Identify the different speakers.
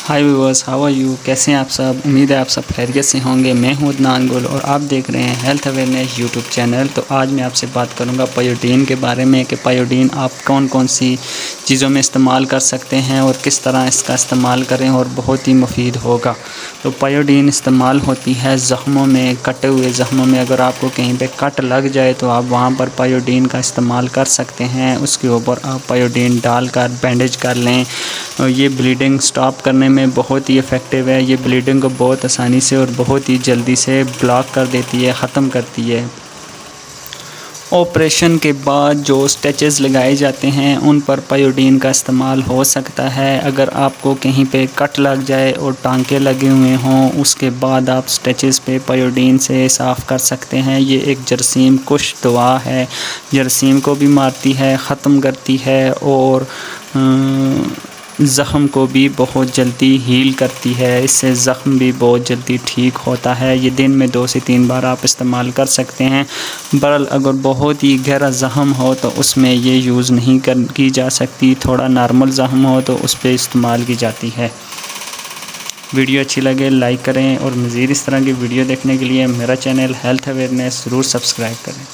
Speaker 1: Hi viewers, how are you. कैसे हैं आप सब। उम्मीद है आप सब खैरियत से होंगे। मैं हूं अदनान गुल और आप देख रहे हैं हेल्थ अवेयरनेस यूट्यूब चैनल। तो आज मैं आपसे बात करूंगा पायोडीन के बारे में कि पायोडीन आप कौन कौन सी चीज़ों में इस्तेमाल कर सकते हैं और किस तरह इसका इस्तेमाल करें और बहुत ही मुफीद होगा। तो पायोडीन इस्तेमाल होती है ज़ख्मों में, कटे हुए ज़ख्मों में। अगर आपको कहीं पर कट लग जाए तो आप वहाँ पर पायोडीन का इस्तेमाल कर सकते हैं। उसके ऊपर आप पायोडीन डालकर बैंडेज कर लें। ये ब्लीडिंग स्टॉप करने में बहुत ही इफ़ेक्टिव है। ये ब्लीडिंग को बहुत आसानी से और बहुत ही जल्दी से ब्लॉक कर देती है, ख़त्म करती है। ऑपरेशन के बाद जो स्टिचेस लगाए जाते हैं उन पर पायोडीन का इस्तेमाल हो सकता है। अगर आपको कहीं पे कट लग जाए और टांके लगे हुए हों, उसके बाद आप स्टिचेस पे पायोडीन से साफ़ कर सकते हैं। ये एक जरासीम कुश दवा है, जरासीम को भी मारती है, ख़त्म करती है और ज़ख़म को भी बहुत जल्दी हील करती है। इससे ज़ख़म भी बहुत जल्दी ठीक होता है। ये दिन में 2 से 3 बार आप इस्तेमाल कर सकते हैं। बहरहाल अगर बहुत ही गहरा ज़ख़म हो तो उसमें ये यूज़ नहीं की जा सकती। थोड़ा नॉर्मल ज़ख़म हो तो उस पर इस्तेमाल की जाती है। वीडियो अच्छी लगे लाइक करें और मज़ीद इस तरह की वीडियो देखने के लिए मेरा चैनल हेल्थ अवेयरनेस ज़रूर सब्सक्राइब करें।